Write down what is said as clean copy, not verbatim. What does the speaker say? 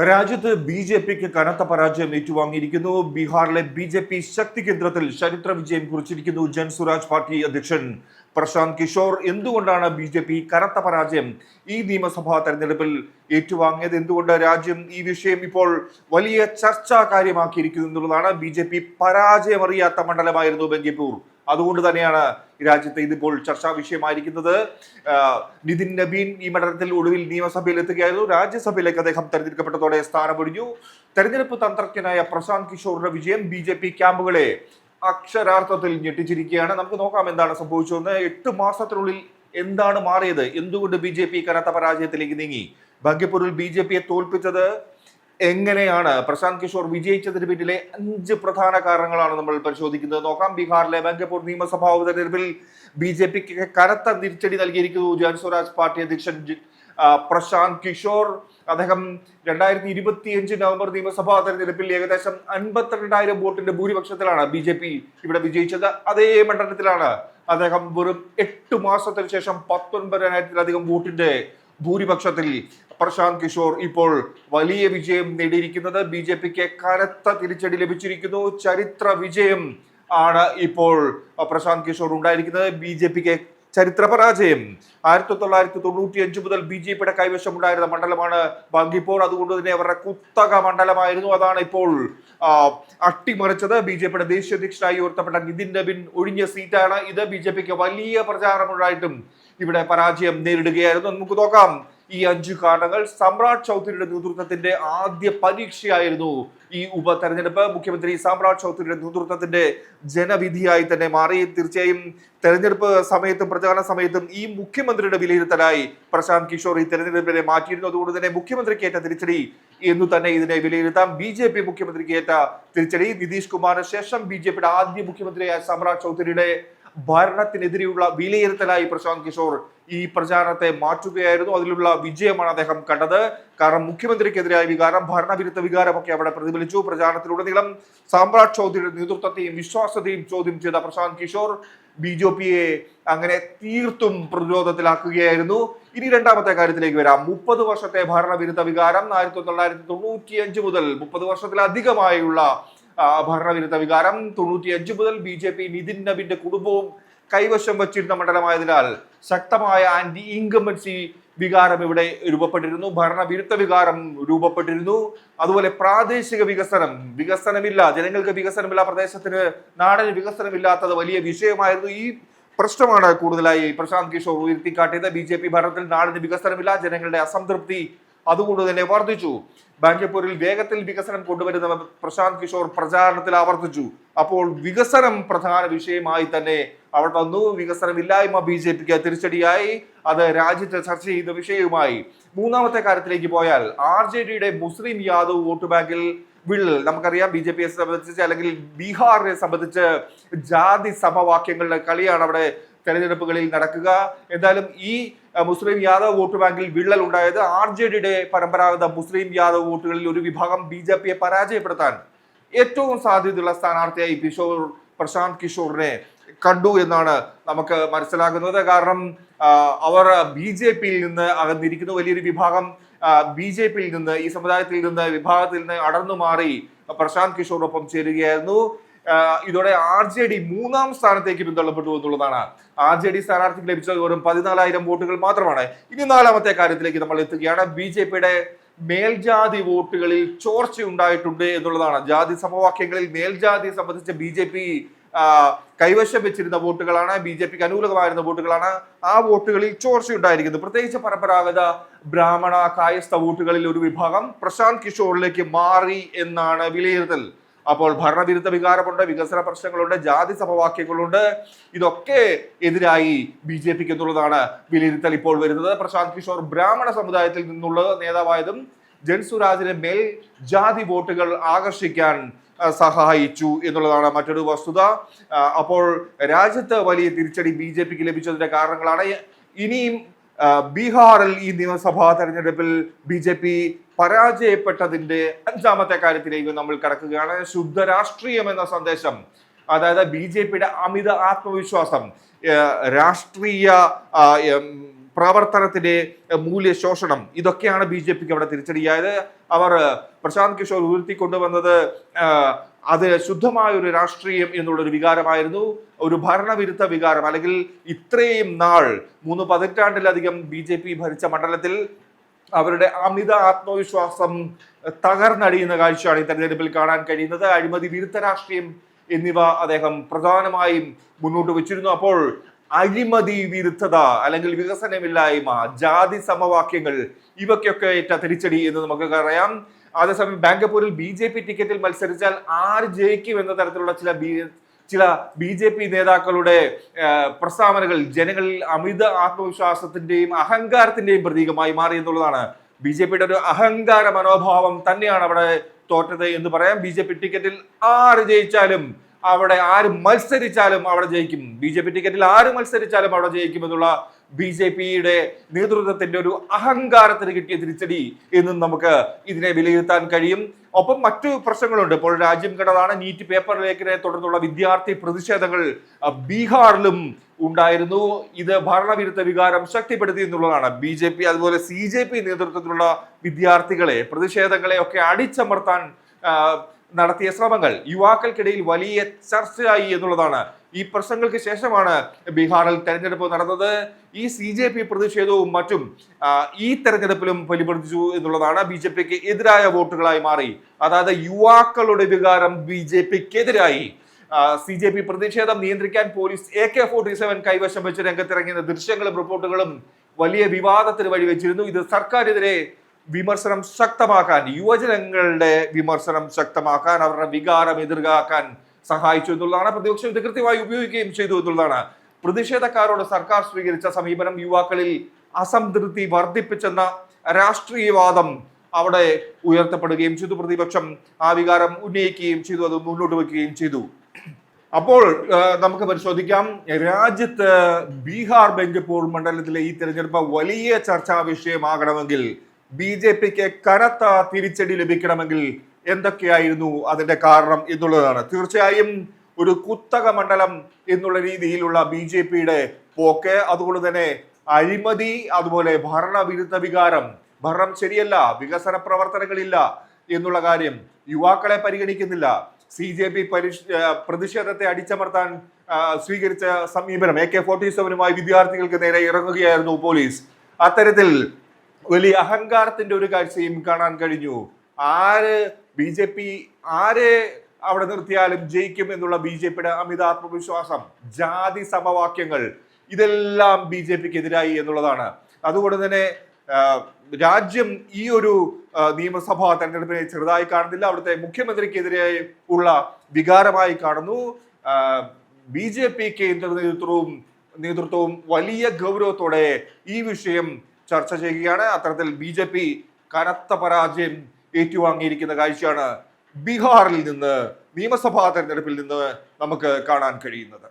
രാജ്യത്ത് B J പിക്ക് കനത്ത പരാജയം ഏറ്റുവാങ്ങിയിരിക്കുന്നു. ബീഹാറിലെ ബി ജെ പി ശക്തി കേന്ദ്രത്തിൽ ചരിത്ര വിജയം കുറിച്ചിരിക്കുന്നു ജൻസുരാജ് പാർട്ടി അധ്യക്ഷൻ പ്രശാന്ത് കിഷോർ. എന്തുകൊണ്ടാണ് ബി ജെ പി കനത്ത പരാജയം ഈ നിയമസഭാ തെരഞ്ഞെടുപ്പിൽ ഏറ്റുവാങ്ങിയത്? എന്തുകൊണ്ട് രാജ്യം ഈ വിഷയം ഇപ്പോൾ വലിയ ചർച്ചാ കാര്യമാക്കിയിരിക്കുന്നു എന്നുള്ളതാണ്. ബി ജെ പി പരാജയമറിയാത്ത മണ്ഡലമായിരുന്നു ബങ്കിപ്പൂർ. അതുകൊണ്ട് തന്നെയാണ് രാജ്യത്തെ ഇതിപ്പോൾ ചർച്ചാ വിഷയമായിരിക്കുന്നത്. നിതിൻ നബീൻ ഈ മണ്ഡലത്തിൽ ഒടുവിൽ നിയമസഭയിൽ എത്തുകയായിരുന്നു. രാജ്യസഭയിലേക്ക് അദ്ദേഹം തെരഞ്ഞെടുക്കപ്പെട്ടതോടെ സ്ഥാനമൊഴിഞ്ഞു. തെരഞ്ഞെടുപ്പ് തന്ത്രജ്ഞനായ പ്രശാന്ത് കിഷോറിന്റെ വിജയം ബി ജെ പി ക്യാമ്പുകളെ അക്ഷരാർത്ഥത്തിൽ ഞെട്ടിച്ചിരിക്കുകയാണ്. നമുക്ക് നോക്കാം എന്താണ് സംഭവിച്ചതെന്ന്. 8 മാസത്തിനുള്ളിൽ എന്താണ് മാറിയത്? എന്തുകൊണ്ട് ബി ജെ പി കനത്ത പരാജയത്തിലേക്ക് നീങ്ങി? ബങ്കിപ്പൂരിൽ ബി ജെ പിയെ തോൽപ്പിച്ചത് എങ്ങനെയാണ്? പ്രശാന്ത് കിഷോർ വിജയിച്ചതിന് പിന്നിലെ 5 പ്രധാന കാരണങ്ങളാണ് നമ്മൾ പരിശോധിക്കുന്നത്. നോക്കാം. ബീഹാറിലെ ബങ്കിപ്പൂർ നിയമസഭാ ഉപതെരഞ്ഞെടുപ്പിൽ ബി ജെ പിക്ക് കനത്ത തിരിച്ചടി നൽകിയിരിക്കുന്നു ജൻസ്വരാജ് പാർട്ടി അധ്യക്ഷൻ പ്രശാന്ത് കിഷോർ. അദ്ദേഹം 2025 നവംബർ നിയമസഭാ തെരഞ്ഞെടുപ്പിൽ ഏകദേശം 52,000 വോട്ടിന്റെ ഭൂരിപക്ഷത്തിലാണ് ബി ജെ പി ഇവിടെ വിജയിച്ചത്. അതേ മണ്ഡലത്തിലാണ് അദ്ദേഹം വെറും 8 മാസത്തിന് ശേഷം 19,000-ലധികം വോട്ടിന്റെ ഭൂരിപക്ഷത്തിൽ പ്രശാന്ത് കിഷോർ ഇപ്പോൾ വലിയ വിജയം നേടിയിരിക്കുന്നത്. ബി ജെ പിക്ക് കനത്ത തിരിച്ചടി ലഭിച്ചിരിക്കുന്നു. ചരിത്ര വിജയം ആണ് ഇപ്പോൾ പ്രശാന്ത് കിഷോർ ഉണ്ടായിരിക്കുന്നത്. ബി ജെ പിക്ക് ചരിത്ര പരാജയം. 1995 മുതൽ ബി ജെ പിയുടെ കൈവശമുണ്ടായിരുന്ന മണ്ഡലമാണ് ബങ്കിപ്പൂർ. അതുകൊണ്ട് തന്നെ അവരുടെ കുത്തക മണ്ഡലമായിരുന്നു. അതാണ് ഇപ്പോൾ അട്ടിമറിച്ചത്. ബി ജെ പിയുടെ ദേശീയ അധ്യക്ഷനായി ഉയർത്തപ്പെട്ട നിതിൻ നബീൻ ഒഴിഞ്ഞ സീറ്റാണ് ഇത്. ബി ജെ പിക്ക് വലിയ പ്രചാരണമുണ്ടായിട്ടും ഇവിടെ പരാജയം നേരിടുകയായിരുന്നു. നമുക്ക് നോക്കാം ഈ 5 കാരണങ്ങൾ. സമ്രാട് ചൗധരിയുടെ നേതൃത്വത്തിന്റെ ആദ്യ പരീക്ഷയായിരുന്നു ഈ ഉപതെരഞ്ഞെടുപ്പ്. മുഖ്യമന്ത്രി സമ്രാട് ചൗധരിയുടെ നേതൃത്വത്തിന്റെ ജനവിധിയായി തന്നെ മാറി. തീർച്ചയായും തെരഞ്ഞെടുപ്പ് സമയത്തും പ്രചാരണ സമയത്തും ഈ മുഖ്യമന്ത്രിയുടെ വിലയിരുത്തലായി പ്രശാന്ത് കിഷോർ ഈ തെരഞ്ഞെടുപ്പിനെ മാറ്റിയിരുന്നു. അതുകൊണ്ട് തന്നെ മുഖ്യമന്ത്രിക്ക് ഏറ്റ തിരിച്ചടി എന്ന് തന്നെ ഇതിനെ വിലയിരുത്താം. ബി ജെ പി മുഖ്യമന്ത്രിക്ക് ഏറ്റ തിരിച്ചടി. നിതീഷ് കുമാറിന് ശേഷം ബി ജെ പിയുടെ ആദ്യ മുഖ്യമന്ത്രിയായ സമ്രാട് ചൗധരിയുടെ ഭരണത്തിനെതിരെയുള്ള വിലയിരുത്തലായി പ്രശാന്ത് കിഷോർ ഈ പ്രചാരണത്തെ മാറ്റുകയായിരുന്നു. അതിലുള്ള വിജയമാണ് അദ്ദേഹം കണ്ടത്. കാരണം മുഖ്യമന്ത്രിക്കെതിരായ വികാരം, ഭരണവിരുദ്ധ വികാരമൊക്കെ അവിടെ പ്രതിഫലിച്ചു. പ്രചാരണത്തിലുടനീളം സമ്രാട് ചൗധരിയുടെ നേതൃത്വത്തെയും വിശ്വാസത്തെയും ചോദ്യം ചെയ്ത പ്രശാന്ത് കിഷോർ ബി ജെ പിയെ അങ്ങനെ തീർത്തും പ്രതിരോധത്തിലാക്കുകയായിരുന്നു. ഇനി രണ്ടാമത്തെ കാര്യത്തിലേക്ക് വരാം. 30 വർഷത്തെ ഭരണവിരുദ്ധ വികാരം 1995 മുതൽ 30 വർഷത്തിലധികമായുള്ള ഭരണവിരുദ്ധ വികാരം. 95 മുതൽ ബി ജെ പി നിതിൻ നബീന്റെ കുടുംബവും കൈവശം വച്ചിരുന്ന മണ്ഡലമായതിനാൽ ശക്തമായ ആന്റി ഇൻകംബൻസി വികാരം ഇവിടെ രൂപപ്പെട്ടിരുന്നു. ഭരണവിരുദ്ധ വികാരം രൂപപ്പെട്ടിരുന്നു. അതുപോലെ പ്രാദേശിക വികസനമില്ല, ജനങ്ങൾക്ക് വികസനമില്ല, പ്രദേശത്തിന് നാടിന് വികസനമില്ലാത്തത് വലിയ വിഷയമായിരുന്നു. ഈ പ്രശ്നമാണ് കൂടുതലായി പ്രശാന്ത് കിഷോർ ഉയർത്തിക്കാട്ടിയത്. ബി ജെ പി ഭരണത്തിൽ നാടിന് വികസനമില്ല, ജനങ്ങളുടെ അസംതൃപ്തി അതുകൊണ്ട് തന്നെ വർദ്ധിച്ചു. ബങ്കിപ്പൂരിൽ വേഗത്തിൽ വികസനം കൊണ്ടുവരുന്ന പ്രശാന്ത് കിഷോർ പ്രചാരണത്തിൽ ആവർത്തിച്ചു. അപ്പോൾ വികസനം പ്രധാന വിഷയമായി തന്നെ അവിടെ വന്നു. വികസനമില്ലായ്മ ബി ജെ പിക്ക് തിരിച്ചടിയായി. അത് രാജ്യത്തെ ചർച്ച ചെയ്ത വിഷയവുമായി. മൂന്നാമത്തെ കാര്യത്തിലേക്ക് പോയാൽ ആർ ജെ ഡിയുടെ മുസ്ലിം യാദവ് വോട്ട് ബാങ്കിൽ വിള്ളൽ. നമുക്കറിയാം ബി ജെ പിയെ സംബന്ധിച്ച് അല്ലെങ്കിൽ ബീഹാറിനെ സംബന്ധിച്ച് ജാതി സമവാക്യങ്ങളുടെ കളിയാണ് അവിടെ തെരഞ്ഞെടുപ്പുകളിൽ നടക്കുക. എന്തായാലും ഈ മുസ്ലിം യാദവ് വോട്ട് ബാങ്കിൽ വിള്ളൽ ഉണ്ടായത് ആർ ജെ ഡിയുടെ പരമ്പരാഗത മുസ്ലിം യാദവ് വോട്ടുകളിൽ ഒരു വിഭാഗം ബി ജെ പിയെ പരാജയപ്പെടുത്താൻ ഏറ്റവും സാധ്യതയുള്ള സ്ഥാനാർത്ഥിയായി പ്രശാന്ത് കിഷോറിനെ കണ്ടു എന്നാണ് നമുക്ക് മനസ്സിലാകുന്നത്. കാരണം അവർ ബി ജെ പിയിൽ നിന്ന് അകന്നിരിക്കുന്ന വലിയൊരു വിഭാഗം ബി ജെ പിയിൽ നിന്ന്, ഈ സമുദായത്തിൽ നിന്ന്, വിഭാഗത്തിൽ നിന്ന് അടർന്നു മാറി പ്രശാന്ത് കിഷോറിനൊപ്പം ചേരുകയായിരുന്നു. ഇതോടെ ആർ ജെ ഡി 3ാം സ്ഥാനത്തേക്ക് പിന്തള്ളപ്പെട്ടു എന്നുള്ളതാണ്. ആർ ജെ ഡി സ്ഥാനാർത്ഥിക്ക് ലഭിച്ചത് വെറും 14,000 വോട്ടുകൾ മാത്രമാണ്. ഇനി 4ാമത്തെ കാര്യത്തിലേക്ക് നമ്മൾ എത്തുകയാണ്. ബി ജെ പിയുടെ മേൽജാതി വോട്ടുകളിൽ ചോർച്ച ഉണ്ടായിട്ടുണ്ട് എന്നുള്ളതാണ്. ജാതി സമവാക്യങ്ങളിൽ മേൽജാതിയെ സംബന്ധിച്ച് ബി ജെ പി കൈവശം വെച്ചിരുന്ന വോട്ടുകളാണ്, ബി ജെ പിക്ക് അനുകൂലമായിരുന്ന വോട്ടുകളാണ്. ആ വോട്ടുകളിൽ ചോർച്ച ഉണ്ടായിരിക്കുന്നത്. പ്രത്യേകിച്ച് പരമ്പരാഗത ബ്രാഹ്മണ കായസ്ഥ വോട്ടുകളിൽ ഒരു വിഭാഗം പ്രശാന്ത് കിഷോറിലേക്ക് മാറി എന്നാണ് വിലയിരുത്തൽ. അപ്പോൾ ഭരണവിരുദ്ധ വികാരമുണ്ട്, വികസന പ്രശ്നങ്ങളുണ്ട്, ജാതി സമവാക്യങ്ങളുണ്ട്. ഇതൊക്കെ എതിരായി ബി ജെ പിക്ക് എന്നുള്ളതാണ് വിലയിരുത്തൽ ഇപ്പോൾ വരുന്നത്. പ്രശാന്ത് കിഷോർ ബ്രാഹ്മണ സമുദായത്തിൽ നിന്നുള്ള നേതാവായതും ജൻസുരാജിന്റെ മേൽ ജാതി വോട്ടുകൾ ആകർഷിക്കാൻ സഹായിച്ചു എന്നുള്ളതാണ് മറ്റൊരു വസ്തുത. അപ്പോൾ രാജ്യത്ത് വലിയ തിരിച്ചടി ബി ജെ പിക്ക് ലഭിച്ചതിന്റെ കാരണങ്ങളാണ്. ഇനിയും ബീഹാറിൽ ഈ നിയമസഭാ തെരഞ്ഞെടുപ്പിൽ ബി ജെ പി പരാജയപ്പെട്ടതിന്റെ 5ാമത്തെ കാര്യത്തിലേക്ക് നമ്മൾ കടക്കുകയാണ്. ശുദ്ധ രാഷ്ട്രീയം എന്ന സന്ദേശം, അതായത് ബി ജെ പിയുടെ അമിത ആത്മവിശ്വാസം, രാഷ്ട്രീയ പ്രവർത്തനത്തിന്റെ മൂല്യശോഷണം, ഇതൊക്കെയാണ് ബി ജെ പിക്ക് അവിടെ തിരിച്ചടിയായത്. അവർ പ്രശാന്ത് കിഷോർ ഉയർത്തിക്കൊണ്ടുവന്നത് അത് ശുദ്ധമായ ഒരു രാഷ്ട്രീയം എന്നുള്ളൊരു വികാരമായിരുന്നു, ഒരു ഭരണവിരുദ്ധ വികാരം. അല്ലെങ്കിൽ ഇത്രയും നാൾ 3 പതിറ്റാണ്ടിലധികം ബി ജെ പി ഭരിച്ച മണ്ഡലത്തിൽ അവരുടെ അമിത ആത്മവിശ്വാസം തകർന്നടിയുന്ന കാഴ്ചയാണ് ഈ തെരഞ്ഞെടുപ്പിൽ കാണാൻ കഴിയുന്നത്. അഴിമതി വിരുദ്ധ രാഷ്ട്രീയം എന്നിവ അദ്ദേഹം പ്രധാനമായും മുന്നോട്ട് വെച്ചിരുന്നു. അപ്പോൾ അഴിമതി വിരുദ്ധത അല്ലെങ്കിൽ വികസനമില്ലായ്മ, ജാതി സമവാക്യങ്ങൾ, ഇവയ്ക്കൊക്കെ ഏറ്റ തിരിച്ചടി എന്ന് നമുക്ക് അറിയാം. അതേസമയം ബാങ്കപ്പൂരിൽ ബി ജെ പി ടിക്കറ്റിൽ മത്സരിച്ചാൽ ആര് ജയിക്കും എന്ന തരത്തിലുള്ള ചില ബി ജെ പി നേതാക്കളുടെ പ്രസ്താവനകൾ ജനങ്ങളിൽ അമിത ആത്മവിശ്വാസത്തിന്റെയും അഹങ്കാരത്തിന്റെയും പ്രതീകമായി മാറി എന്നുള്ളതാണ്. ബി ജെ പിയുടെ ഒരു അഹങ്കാര മനോഭാവം തന്നെയാണ് അവിടെ തോറ്റത് എന്ന് പറയാം. ബി ജെ പി ടിക്കറ്റിൽ ആര് ജയിച്ചാലും, അവിടെ ആര് മത്സരിച്ചാലും അവിടെ ജയിക്കും, ബി ജെ പി ടിക്കറ്റിൽ ആര് മത്സരിച്ചാലും അവിടെ ജയിക്കും എന്നുള്ള ബി ജെ പിയുടെ നേതൃത്വത്തിന്റെ ഒരു അഹങ്കാരത്തിന് കിട്ടിയ തിരിച്ചടി എന്നും നമുക്ക് ഇതിനെ വിലയിരുത്താൻ കഴിയും. ഒപ്പം മറ്റു പ്രശ്നങ്ങളുണ്ട്. ഇപ്പോൾ രാജ്യം കണ്ടതാണ് നീറ്റ് പേപ്പർ ലീക്കിനെ തുടർന്നുള്ള വിദ്യാർത്ഥി പ്രതിഷേധങ്ങൾ ബീഹാറിലും ഉണ്ടായിരുന്നു. ഇത് ഭരണവിരുദ്ധ വികാരം ശക്തിപ്പെടുത്തി എന്നുള്ളതാണ്. ബി ജെ പി അതുപോലെ സി ജെ പി നേതൃത്വത്തിലുള്ള വിദ്യാർത്ഥികളെ, പ്രതിഷേധങ്ങളെ ഒക്കെ അടിച്ചമർത്താൻ നടത്തിയ ശ്രമങ്ങൾ യുവാക്കൾക്കിടയിൽ വലിയ ചർച്ചയായി എന്നുള്ളതാണ്. ഈ പ്രശ്നങ്ങൾക്ക് ശേഷമാണ് ബീഹാറിൽ തെരഞ്ഞെടുപ്പ് നടന്നത്. ഈ സി ജെ പി പ്രതിഷേധവും മറ്റും ഈ തെരഞ്ഞെടുപ്പിലും പ്രതിഫലിച്ചു എന്നുള്ളതാണ്. ബി ജെ പിക്ക് എതിരായ വോട്ടുകളായി മാറി. അതായത് യുവാക്കളുടെ വികാരം ബി ജെ പിക്കെതിരായി. സി ജെ പി പ്രതിഷേധം നിയന്ത്രിക്കാൻ പോലീസ് AK-47 കൈവശം വെച്ച് രംഗത്തിറങ്ങിയ ദൃശ്യങ്ങളും റിപ്പോർട്ടുകളും വലിയ വിവാദത്തിന് വഴിവെച്ചിരുന്നു. ഇത് സർക്കാരിനെതിരെ വിമർശനം ശക്തമാക്കാൻ, യുവജനങ്ങളുടെ വിമർശനം ശക്തമാക്കാൻ, അവരുടെ വികാരം എതിർക്കാൻ സഹായിച്ചു എന്നുള്ളതാണ്. പ്രതിപക്ഷം ഇത് കൃത്യമായി ഉപയോഗിക്കുകയും ചെയ്തു എന്നുള്ളതാണ്. പ്രതിഷേധക്കാരോട് സർക്കാർ സ്വീകരിച്ച സമീപനം യുവാക്കളിൽ അസംതൃപ്തി വർദ്ധിപ്പിച്ചെന്ന രാഷ്ട്രീയവാദം അവിടെ ഉയർത്തപ്പെടുകയും ചെയ്തു. പ്രതിപക്ഷം ആ വികാരം ഉന്നയിക്കുകയും ചെയ്തു, അത് മുന്നോട്ട് വയ്ക്കുകയും ചെയ്തു. അപ്പോൾ നമുക്ക് പരിശോധിക്കാം, രാജ്യത്ത് ബീഹാർ ബെങ്കപ്പൂർ മണ്ഡലത്തിലെ ഈ തെരഞ്ഞെടുപ്പ് വലിയ ചർച്ചാ വിഷയമാകണമെങ്കിൽ, ബി ജെ പിക്ക് കനത്ത തിരിച്ചടി ലഭിക്കണമെങ്കിൽ എന്തൊക്കെയായിരുന്നു അതിന്റെ കാരണം എന്നുള്ളതാണ്. തീർച്ചയായും ഒരു കുത്തക മണ്ഡലം എന്നുള്ള രീതിയിലുള്ള ബി ജെ പിയുടെ പോക്ക്, അതുകൊണ്ട് തന്നെ അഴിമതി, അതുപോലെ ഭരണവിരുദ്ധ വികാരം, ഭരണം ശരിയല്ല, വികസന പ്രവർത്തനങ്ങളില്ല എന്നുള്ള കാര്യം, യുവാക്കളെ പരിഗണിക്കുന്നില്ല, സി ജെ പി പ്രതിഷേധത്തെ അടിച്ചമർത്താൻ സ്വീകരിച്ച സമീപനം, AK-47 വിദ്യാർത്ഥികൾക്ക് നേരെ ഇറങ്ങുകയായിരുന്നു പോലീസ്. അത്തരത്തിൽ വലിയ അഹങ്കാരത്തിന്റെ ഒരു കാഴ്ചയും കാണാൻ കഴിഞ്ഞു. ബി ജെ പി ആരെ അവിടെ നിർത്തിയാലും ജയിക്കും എന്നുള്ള ബി ജെ പിയുടെ അമിത ആത്മവിശ്വാസം, ജാതി സമവാക്യങ്ങൾ, ഇതെല്ലാം ബി ജെ പിക്ക് എതിരായി എന്നുള്ളതാണ്. അതുകൊണ്ട് തന്നെ രാജ്യം ഈ ഒരു നിയമസഭാ തെരഞ്ഞെടുപ്പിനെ ചെറുതായി കാണുന്നില്ല, അവിടുത്തെ മുഖ്യമന്ത്രിക്കെതിരെ ഉള്ള വികാരമായി കാണുന്നു. ബി ജെ പി കേന്ദ്ര നേതൃത്വവും വലിയ ഗൗരവത്തോടെ ഈ വിഷയം ചർച്ച ചെയ്യുകയാണ്. അത്തരത്തിൽ ബി ജെ പി കനത്ത പരാജയം ഏറ്റുവാങ്ങിയിരിക്കുന്ന കാഴ്ചയാണ് ബീഹാറിൽ നിന്ന്, നിയമസഭാ തെരഞ്ഞെടുപ്പിൽ നിന്ന് നമുക്ക് കാണാൻ കഴിയുന്നത്.